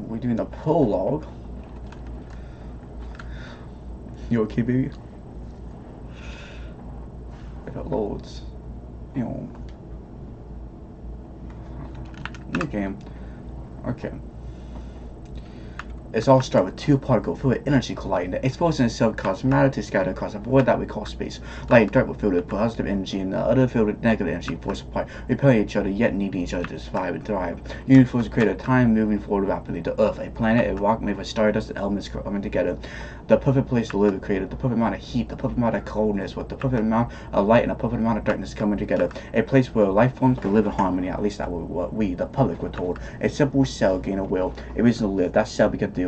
we're doing the prologue. You okay, baby? If it loads, you know. New game. Okay. It's all start with two particles filled with energy colliding. The explosion itself causes matter to scatter across a void that we call space. Light and dark will filled with positive energy and the other filled with negative energy, forced apart, repelling each other yet needing each other to survive and thrive. Universe created a time moving forward rapidly. The Earth, a planet, a rock made of stardust and elements coming together. The perfect place to live created. The perfect amount of heat, the perfect amount of coldness, with the perfect amount of light and the perfect amount of darkness coming together. A place where life forms could live in harmony. At least that was what we, the public, were told. A simple cell gained a will, a reason to live. That cell began to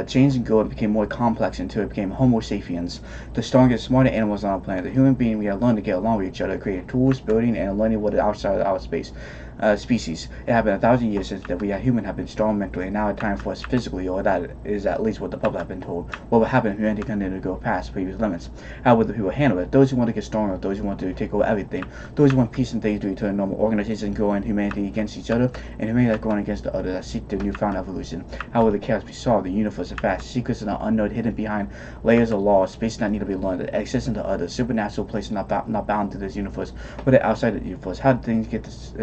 changed and grew and became more complex until it became Homo sapiens, the strongest, smarter animals on our planet. The human being, we have learned to get along with each other, creating tools, building, and learning what is outside of our species. It happened 1,000 years since that we as humans have been strong mentally, and now it's time for us physically, or that is at least what the public have been told. What will happen if humanity continued to go past previous limits? How would the people handle it? Those who want to get stronger, those who want to take over everything, those who want peace and things to return to normal, organizations growing humanity against each other, and humanity going against the other that seek their newfound evolution. How will the chaos be solved? The universe is vast, secrets and unknown, hidden behind layers of laws, space that need to be learned, that exists in the other, supernatural places not bound to this universe, but outside the universe. How did things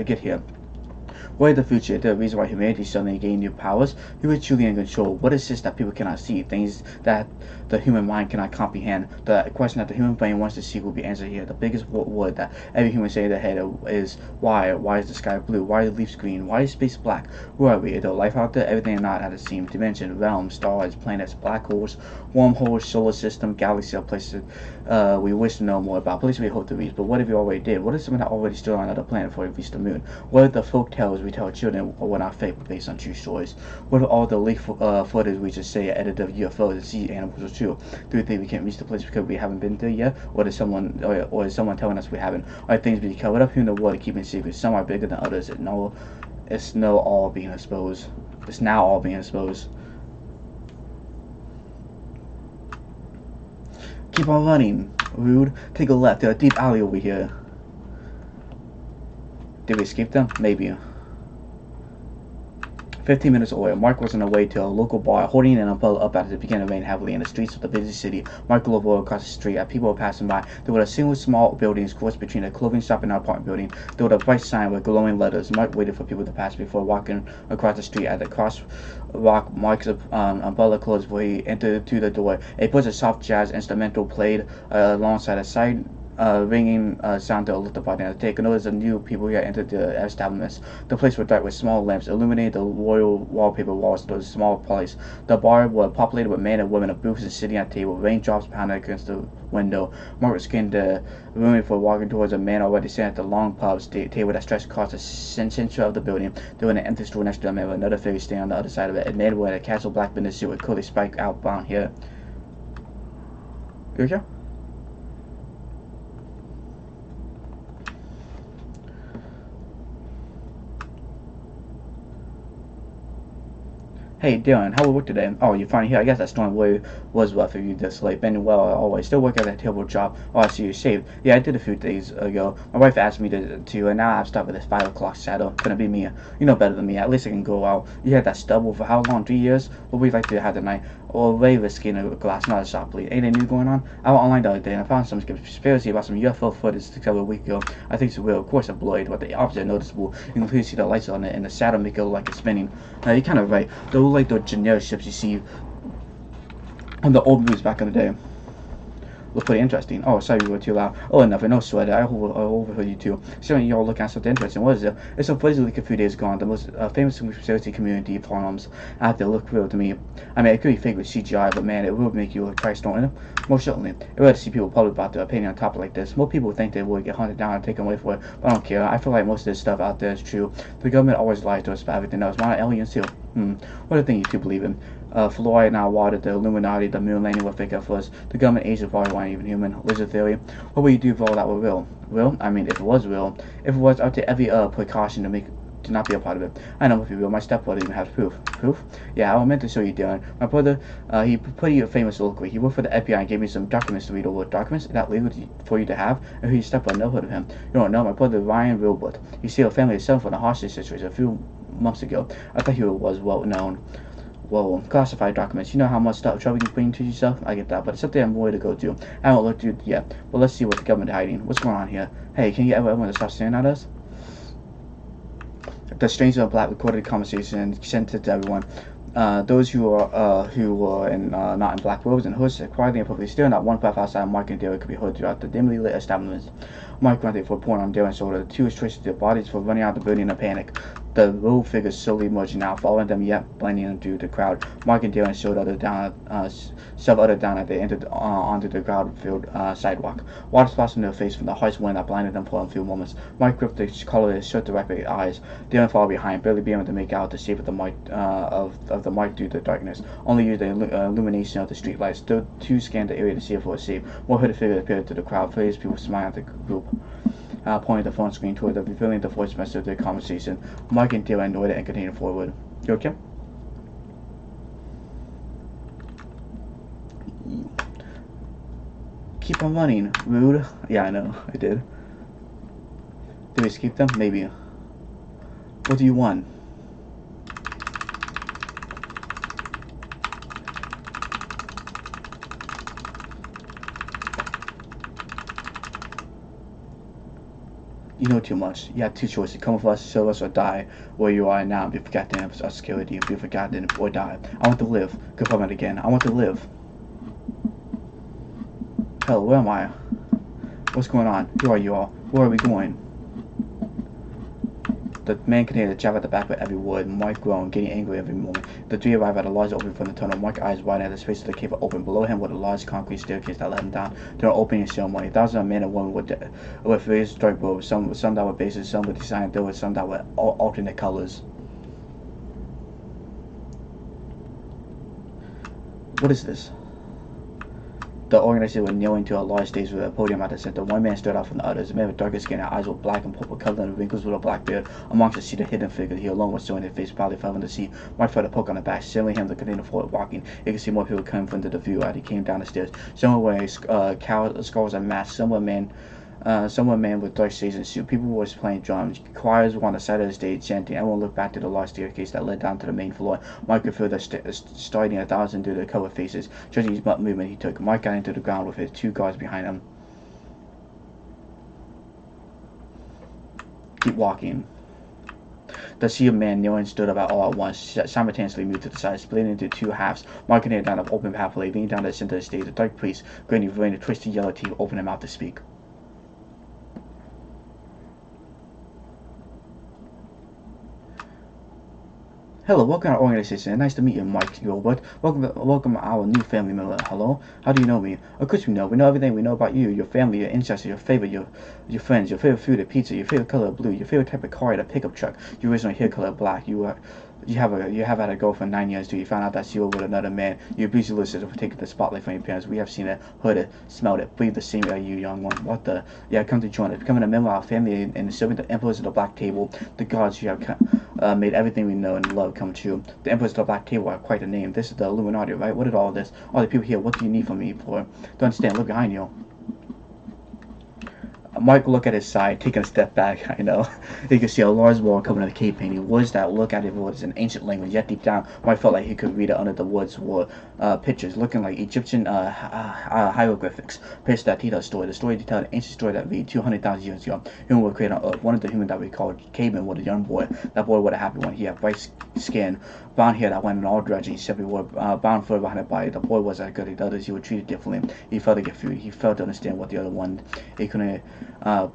get here? What is the future? The reason why humanity suddenly gained new powers? Who is truly in control? What is this that people cannot see? Things that the human mind cannot comprehend. The question that the human brain wants to see will be answered here. The biggest word that every human say in their head is why? Why is the sky blue? Why are the leaves green? Why is space black? Who are we? Is there life out there? Everything is not at the same dimension, realms, stars, planets, black holes, wormholes, solar system, galaxy, places we wish to know more about, places we hope to reach. But what if we already did? What if someone that already stood on another planet before we reached the moon? What if the folk tales we tell children were not fake but based on true stories? What if all the leaked footage we just say edited of UFOs and sea animals was true? Do we think we can't reach the place because we haven't been there yet? Or is someone telling us we haven't? Are things being covered up? Who knows what to keep in secret? Some are bigger than others. It's now all being exposed. It's now all being exposed. Keep on running, rude. Take a left. There's a deep alley over here. Did we escape them? Maybe. 15 minutes away, Mark was on the way to a local bar, holding an umbrella up as it began to rain heavily in the streets of the busy city. Mark looked over across the street as people were passing by. There were a single small building crossed between a clothing shop and an apartment building. There was a bright sign with glowing letters. Mark waited for people to pass before walking across the street. At the crosswalk, Mark's umbrella closed before he entered to the door. A bunch of soft jazz instrumental played alongside a side ringing sound to alert the bartender to take notice of new people who had entered the establishment. The place was dark with small lamps illuminating the royal wallpaper walls of the small place. The bar was populated with men and women, of booths and sitting at tables, raindrops pounding against the window. Margaret scanned the room before walking towards a man already sitting at the long pub table that stretched across the center of the building. There was an empty stool next to the man with another figure standing on the other side of it. A man wearing a casual black business suit with curly spike outbound here. Here we go. Hey Dylan, how was work today? Oh, you're finally here. I guess that storm was rough if you this late. Been well always. Still working at that terrible job. Oh, I see you saved. Yeah, I did a few days ago. My wife asked me to and now I've stuck with this 5 o'clock shadow. Gonna be me. You know better than me. At least I can go out. You had that stubble for how long? 3 years? What would you like to have tonight? Or very risky in a glass, not a shop, please. Anything new going on? I went online the other day and I found some conspiracy about some UFO footage discovered a week ago. I think it's real. Of course, a blurred, but the opposite noticeable. You can clearly see the lights on it and the shadow make it look like it's spinning. You're kind of right. They look like the generic ships you see on the old movies back in the day. Look pretty interesting. Oh, sorry we were too loud. Oh, nothing. No sweat. I overheard you too. Certainly y'all looking at something interesting. What is it? It's a fuzzy leak a few days ago on the most famous conspiracy community forums. I have to look real to me. I mean, it could be fake with CGI, but man, it will make you look Christ, don't it? Most certainly. I'd rather see people public about their opinion on a topic like this. Most people think they would get hunted down and taken away for it, but I don't care. I feel like most of this stuff out there is true. The government always lies to us about everything else. Why not aliens too? What are the things you two believe in? Fluoride, now water, the Illuminati, the moon landing were fake at first. The government age of probably weren't even human. Lizard theory. What would you do if all that were real? Real? I mean, if it was real. If it was, I'd take every precaution to not be a part of it. I know if it real. My stepbrother even has proof. Proof? Yeah, I meant to show you, Dylan. My brother, he pretty famous locally. He worked for the FBI and gave me some documents to read over. Documents? Is that legal for you to have? And your stepbrother never heard of him. You don't know. My brother Ryan Wilbert. You see, a family is suffering from a hostage situation. A few months ago. I thought he was well known. Well, classified documents. You know how much trouble you bring to yourself? I get that, but it's something I'm worried to go to. I haven't looked at it yet, but let's see what the government is hiding. What's going on here? Hey, can you everyone stop staring at us? The stranger in black recorded conversation and sent it to everyone. Those who were not in black robes and hoods quietly and publicly staring at one path outside Mike and Derek could be heard throughout the dimly lit establishments. Mike grunted for pouring on Darren's shoulder. The two was twisted their bodies for running out the building in a panic. The robed figures slowly emerging now, following them yet blending into the crowd. Mike and Darren showed several others down as they entered onto the crowd-filled sidewalk. Water splashed in their face from the harsh wind that blinded them for a few moments. Mike gripped the collar of his shirt directly at his eyes. Darren followed behind, barely being able to make out the shape of the mic through the darkness. Only used the illumination of the streetlights. The two scanned the area to see if it was safe. More hooded figures appeared to the crowd. Various people smiled at the group. Pointed the phone screen toward them, revealing the voice message of their conversation. Mike and Darren nodded and continued forward. You okay? Keep on running, rude. Yeah, I know, I did. Did we escape them? Maybe. What do you want? You know too much. You have two choices. Come with us, serve us, or die where you are now. Be forgotten of our security. Be forgotten or die. I want to live. Confirm it again. I want to live. Hell, where am I? What's going on? Who are you all? Where are we going? The man continued to jab at the back with every word. Mike groaned, getting angry every moment. The three arrived at a large opening from the tunnel. Mike's eyes widened at the space of the cave open. Below him was a large concrete staircase that led him down to an opening ceremony. Thousands of men and women with various dark robes, some that were bases, some with design, there were some that were alternate colors. What is this? The organizers were kneeling to a large stage with a podium at the center. One man stood out from the others. A man with darker skin and eyes were black and purple colored and wrinkles with a black beard. Amongst the seated hidden figures, he alone was showing his face, proudly fell in the seat. Mike felt a poke on the back, signaling him to continue forward walking. He could see more people coming from the view as he came down the stairs. Some were wearing skulls and masks. Some were men with dark shades and suit. People were playing drums. Choirs were on the side of the stage chanting. Everyone looked back to the large staircase that led down to the main floor. Mike could feel the starting 1,000 through the covered faces. Judging his butt movement he took, Mike got into the ground with his two guards behind him. Keep walking. The sea of men kneeling stood about all at once, simultaneously moved to the side, splitting into two halves. Mike continued down the open pathway, leading down the center of the stage. The dark priest, grinning, wearing a twisted yellow teeth, opened his mouth to speak. Hello, welcome to our organization. Nice to meet you, Mike Gilbert. Welcome our new family member. Hello, how do you know me? Of course we know. We know everything we know about you, your family, your ancestors, your favorite, your friends, your favorite food, the pizza, your favorite color of blue, your favorite type of car, the pickup truck, your original hair color black. You have had a girlfriend for 9 years too. You found out that she was with another man. You abused Lucy for taking the spotlight from your parents. We have seen it, heard it, smelled it, breathed the same air you young one. What the? Yeah, come to join us, becoming a member of our family and serving the emperors of the Black Table. The gods who have made everything we know and love come true. The emperors of the Black Table are quite a name. This is the Illuminati, right? What is all this? All the people here, what do you need from me for? Don't understand, look behind you. Mike looked at his side, taking a step back. I know. He could see a large wall coming to the cave painting. Words that look at it was an ancient language, yet deep down, Mike felt like he could read it under the words were pictures, looking like Egyptian hieroglyphics. Pictures that tell a story. The story detailed an ancient story that read 200,000 years ago. Humans were created on Earth. One of the humans that we called caveman was a young boy. That boy was a happy one. He had bright skin, brown hair that went in all directions, except he wore brown fur behind his body. The boy wasn't as good as the others. He was treated differently. He felt to get food. He felt to understand what the other wanted. He couldn't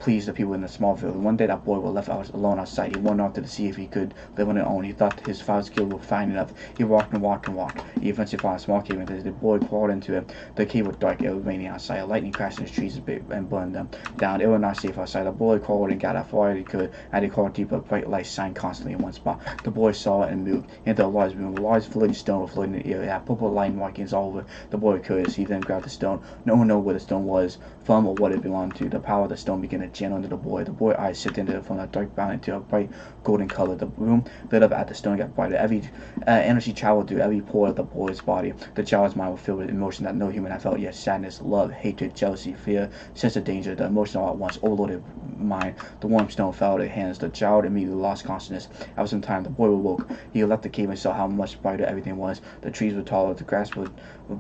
please the people in the small village. One day that boy was left alone outside. He went off to see if he could live on his own. He thought his father's skill was fine enough. He walked and walked and walked. He eventually found a small cave, and the boy crawled into it. The cave was dark. It was raining outside. Lightning crashed in the trees and burned them down. It was not safe outside. The boy crawled and got as far as he could, and he crawled deeper. Bright light shined constantly in one spot. The boy saw it and moved into a large room. A large floating stone was floating in the air. It had purple line markings all over. The boy was curious. He then grabbed the stone. No one knew where the stone was from or what it belonged to. The power of the stone began to jam under the boy. The boy's eyes shifted from a dark brown into a bright golden color. The room lit up as the stone got brighter. Every energy traveled through every pore of the boy's body. The child's mind was filled with emotion that no human had felt yet: sadness, love, hatred, jealousy, fear, sense of danger. The emotion all at once overloaded mind. The warm stone fell out of his hands. The child immediately lost consciousness. After some time, the boy awoke. He left the cave and saw how much brighter everything was. The trees were taller, the grass was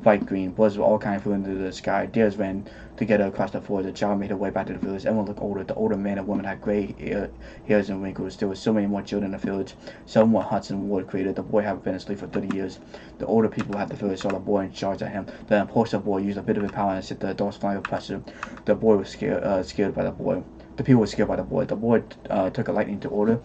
bright green, birds of all kinds flew into the sky. Deers ran together across the forest. The child made her way back to the village. Everyone looked older. The older men and women had gray hairs and wrinkles. There were so many more children in the village. Some more huts and wood created. The boy had been asleep for 30 years. The older people at the village saw the boy and charged at him. The impulsive boy used a bit of his power and set the adults flying with pressure. The boy was scared by the boy. The people were scared by the boy. The boy took a liking to order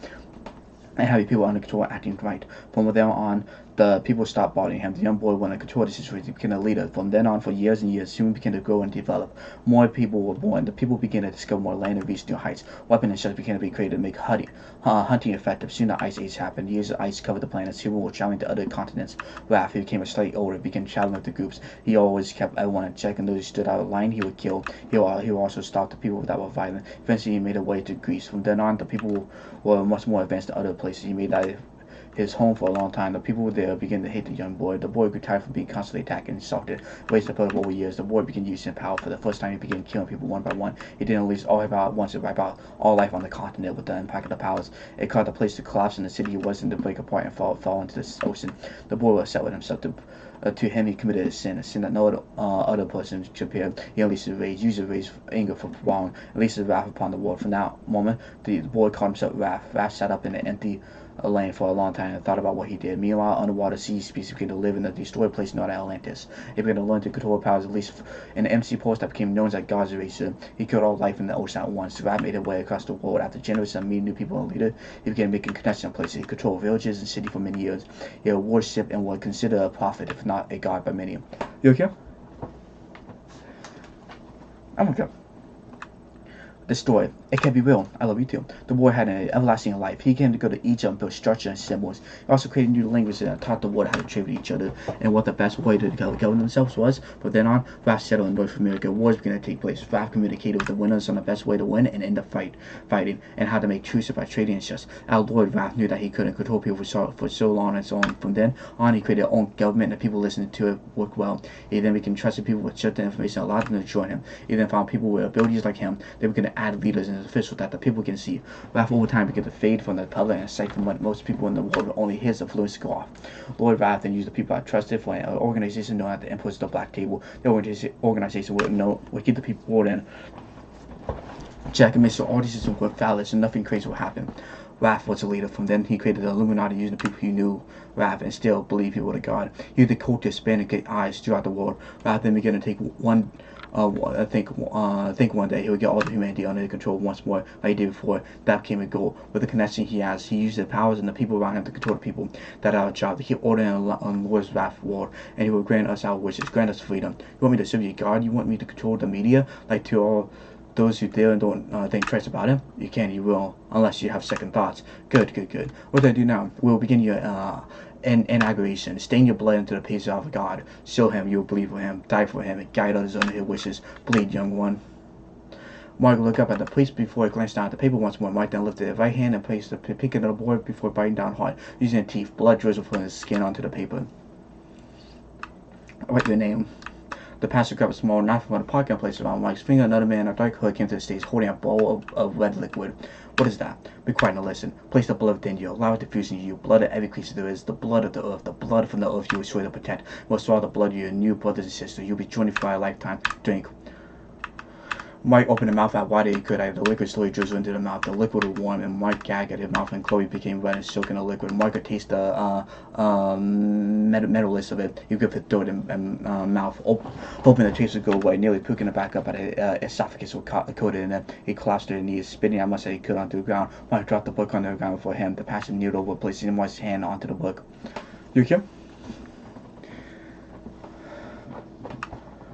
and having people under control and acting right. From then on, the people stopped bothering him. The young boy went to control the situation. He became a leader. From then on, for years and years, soon began to grow and develop. More people were born. The people began to discover more land and reach new heights. Weapons and ships began to be created to make hunting effective. Soon the ice age happened. Years of ice covered the planets. People were traveling to other continents. Raph, who became a slightly older, began traveling with the groups. He always kept everyone in check, and those who stood out of line, he would kill. He would also stop the people that were violent. Eventually, he made a way to Greece. From then on, the people were much more advanced than other places. He made that his home for a long time. The people there began to hate the young boy. The boy grew tired from being constantly attacked and insulted. Raised up over years, the boy began using power. For the first time, he began killing people one by one. He didn't release all power at once to wipe out all life on the continent with the impact of the powers. It caused the place to collapse, and the city he was in to break apart and fall into the ocean. The boy was upset with himself. To him, he committed a sin that no other person should bear. He unleashed his rage, used his rage anger for wrong, unleashed his wrath upon the world. From that moment, the boy called himself Wrath. Wrath sat up in an empty lane for a long time and thought about what he did. Meanwhile, underwater sea species began to live in the destroyed place known as Atlantis. He began to learn to control powers, at least in the MC post that became known as God's Eraser. He killed all life in the ocean at once. Wrath made his way across the world. After generations of meeting new people and leaders, he began making connections in places. He controlled villages and cities for many years. He was worshipped and was considered a prophet, if not a god, by many. You okay? I'm okay. The story. It can be real. I love you too. The boy had an everlasting life. He came to go to Egypt and build structure and symbols. He also created new languages and taught the world how to trade with each other and what the best way to govern themselves was. From then on, Wrath settled in North America. Wars began to take place. Wrath communicated with the winners on the best way to win and end the fighting, and how to make truce by trading and just. Our Lord Wrath knew that he couldn't control people for so long and so on. From then on, he created his own government, and people listening to it worked well. He then began trusting people with certain information, allowed them to join him. He then found people with abilities like him. They began to add leaders and officials that the people can see. Wrath over time began to fade from the public and aside from what most people in the world, only his influence to go off. Lord Wrath then used the people I trusted for an organization known as the Emperor's the Black Table. The organization would keep the people ordered in check and make sure all decisions were valid and nothing crazy would happen. Wrath was a leader. From then, he created the Illuminati using the people who knew Wrath and still believed he was a god. He used the cult to expand and get eyes throughout the world. Wrath then began to take I think one day he would get all the humanity under control once more, like he did before. That became a goal. With the connection he has, he used the powers and the people around him to control the people. That our job to keep order on Lord's Wrath world, and he will grant us our wishes, grant us freedom. You want me to serve you, God? You want me to control the media, like to all those who dare and don't think twice about him? You can, you will, unless you have second thoughts. Good. What do I do now? We'll begin your inauguration. Stain your blood into the pages of God. Show him you will believe for him, die for him, and guide others under his wishes. Bleed, young one. Mark looked up at the priest before he glanced down at the paper once more. Mark then lifted his right hand and placed the pick on the board before biting down hard. Using his teeth, blood drizzled from his skin onto the paper. Write your name. The pastor grabbed a small knife from the pocket and placed it on Mike's finger. Another man in a dark hood came to the stage holding a bowl of red liquid. What is that? Be quiet and listen. Place the blood within you. Allow it to fuse in you. Blood of every creature there is. The blood of the earth. The blood from the earth you will swear to protect. You must swallow the blood of your new brothers and sisters. You'll be joined for a lifetime. Drink. Mike opened the mouth as wide as he could. The liquid slowly drizzled into the mouth. The liquid was warm, and Mike gagged at his mouth, and Chloe became red and soaked in the liquid. Mike could taste the metalness of it. He gripped his throat and mouth, hoping the taste would go away, nearly puking it back up at his esophagus was coated in it. He collapsed to his knees, spitting as much as he could onto the ground. Mike dropped the book onto the ground before him. The pastor kneeled over, placing Mike's hand onto the book. You okay?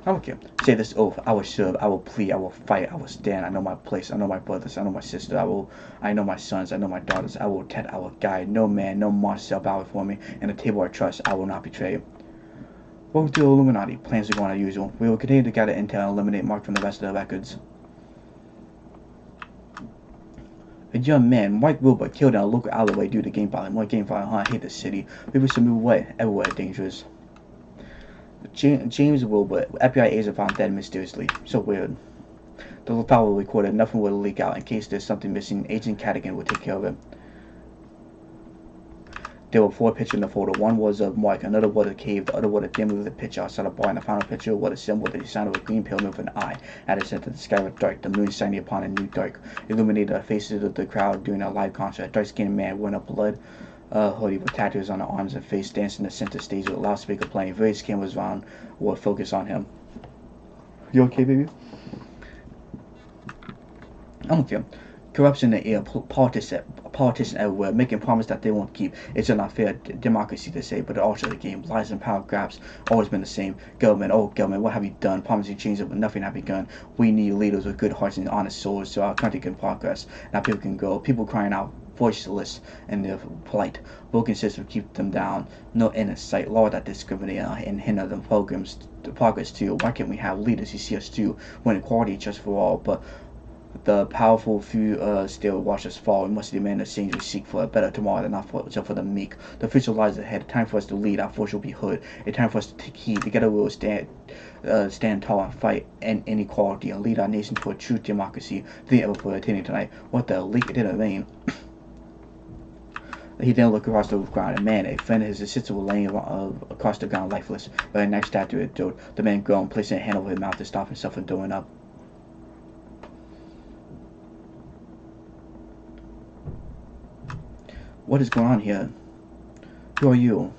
I'm okay. Say this oath. I will serve. I will plead. I will fight. I will stand. I know my place. I know my brothers. I know my sister. I know my sons. I know my daughters. I will protect. I will guide. No man, no monster shall bow before me. And the table I trust, I will not betray. Welcome to the Illuminati. Plans are going as usual. We will continue to gather intel and eliminate Mark from the rest of the records. A young man, Mike Wilbur, killed in a local alleyway due to game violence. More game violence, huh? I hate this city. People should move away. Everywhere dangerous. James Wilbur, FBI agent found dead mysteriously. So weird. The file recorded nothing will leak out. In case there's something missing, Agent Cadigan will take care of it. There were 4 pictures in the photo. One was of Mark, another was a cave, the other was a dim lit picture outside a bar, and the final picture was a symbol with the design of a green pyramid with an eye. At the center, the sky was dark, the moon shining upon a new dark, illuminated the faces of the crowd during a live concert. A dark-skinned man wearing a blood hoodie with tattoos on the arms and face dancing in the center stage with a loudspeaker playing. Various cameras around were focused on him. You okay, baby? I'm okay. Corruption in the air, politicians everywhere, making promises that they won't keep. It's an unfair democracy, they say, but also the game. Lies and power grabs, always been the same. Government, oh government, what have you done? Promising change, but nothing have begun. We need leaders with good hearts and honest souls so our country can progress. Now people can go. People crying out, voiceless, and they're polite. Broken system keep them down. No end in sight. Law that discriminate and hinder them programs, the progress too. Why can't we have leaders who see us too? When equality just for all, but the powerful few still watch us fall. We must demand the change we seek for a better tomorrow than not for the meek. The future lies ahead. A time for us to lead. Our voice will be heard. A time for us to take heed. Together we will stand tall and fight inequality and lead our nation to a true democracy. Thank you for attending tonight. What the leak? It didn't rain. He then looked across the ground, and man, a friend of his sister was laying across the ground lifeless. But a knife stabbed to her throat. The man groaned, placing a hand over his mouth to stop himself from throwing up. What is going on here? Who are you?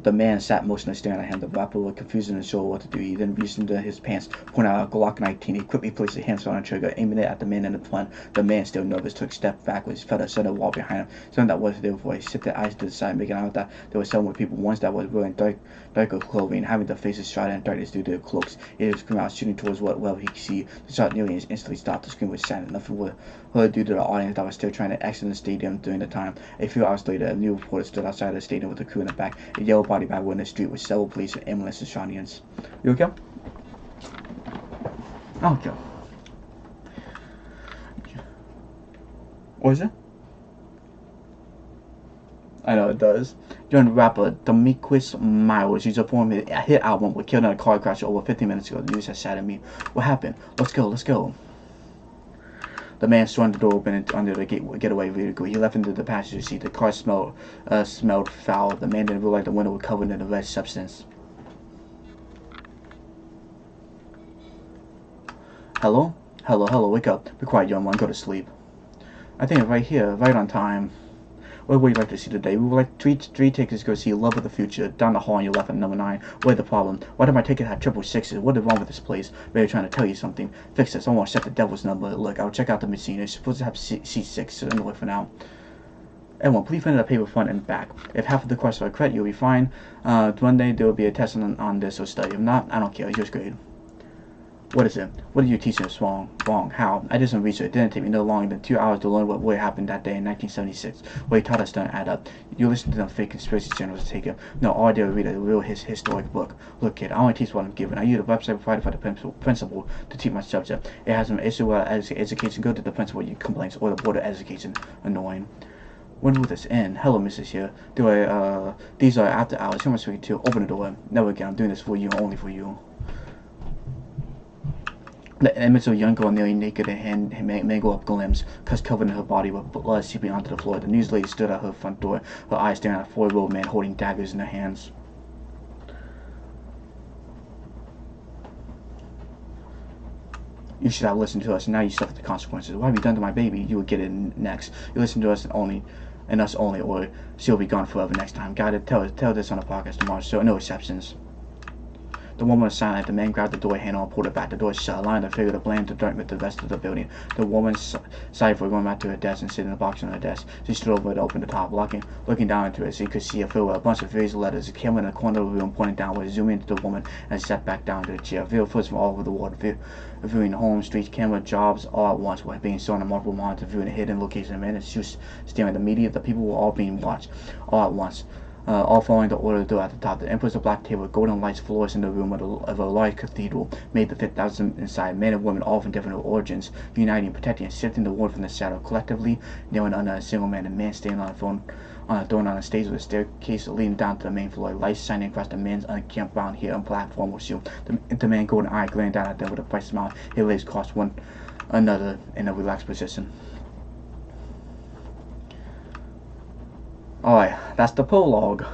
The man sat motionless, staring at him. The rapper was confused and unsure what to do. He then reached into his pants, pulling out a Glock 19. He quickly placed his hands on the trigger, aiming it at the man in the front. The man, still nervous, took a step backwards, felt a sudden wall behind him. Something that wasn't there before. He shifted their eyes to the side, making out that there were several people, ones that was wearing darker clothing, having their faces shrouded in darkness due to their cloaks. He was screaming out, shooting towards what well he could see. The shot nearly instantly stopped. The scream was silent. Nothing was heard due to the audience that was still trying to exit the stadium during the time. A few hours later, a new reporter stood outside the stadium with a crew in the back. A yellow body bag in the street with several police and ambulances surrounding us. You okay? Okay. What is it? I know it does. Young rapper Demetrius Miles used to form a hit album was killed in a car crash over 15 minutes ago. The news has saddened me. What happened? Let's go, let's go. The man swung the door open under the getaway vehicle. He left into the passenger seat. The car smelled foul. The man didn't realize the window was covered in a red substance. Hello? Hello, wake up. Be quiet, young one. Go to sleep. I think right here, right on time. What would you like to see today? We would like three tickets to go see Love of the Future down the hall on your left at number 9. What is the problem? Why did my ticket have 666s? What is wrong with this place? Maybe trying to tell you something. Fix this. I want to set the devil's number. Look, I'll check out the machine. It's supposed to have C6, so anyway for now. Everyone, please fill in the paper front and back. If half of the questions are correct, you'll be fine. One day there will be a test on this or study. If not, I don't care. It's your grade. What is it? What did you teach us wrong? How? I did some research. It didn't take me no longer than 2 hours to learn what really happened that day in 1976. What he taught us doesn't add up. You listen to them fake conspiracy channels to take it. No, all I did was read a real historic book. Look, kid, I only teach what I'm given. I use the website provided by the principal to teach my subject. It has an issue with education. Go to the principal with your complaints or the board of education. Annoying. When will this end? Hello, Mrs. Here. These are after hours. Who am I speaking to? Open the door. Never again. I'm doing this for you, only for you. The image of a young girl nearly naked and mangled up limbs, cuts covered in her body with blood seeping onto the floor. The news lady stood at her front door, her eyes staring at a 4-year-old man holding daggers in their hands. You should have listened to us, and now you suffer the consequences. What have you done to my baby? You will get it next. You listen to us and us only, or she'll be gone forever next time. God, tell this on the podcast tomorrow, so no exceptions. The woman was silent. The man grabbed the door handle and pulled it back. The door shut, allowing the figure to blend into dirt with the rest of the building. The woman sighed for going back to her desk and sitting in the box on her desk. She stood over to open the top, looking down into it. She could see a filled with a bunch of various letters. A camera in the corner of the room pointing downward, zooming into the woman and sat back down to the chair. Video footage from all over the world, viewing homes, streets, camera, jobs, all at once, were being shown on multiple monitors, viewing a hidden location. A man is just staring at the media. The people were all being watched, all at once. all following the order door at the top. The Emperor's black table, golden lights floors in the room of a large cathedral, made the 5,000 inside, men and women, all from different origins, uniting, protecting, and shifting the world from the shadow, collectively kneeling under a single man, a man standing on a throne on a stage with a staircase leading down to the main floor, lights shining across the men's unkempt brown hair and platform will shoot. The man, golden eye, glaring down at them with a bright smile. His legs crossed one another in a relaxed position. Alright, that's the prologue.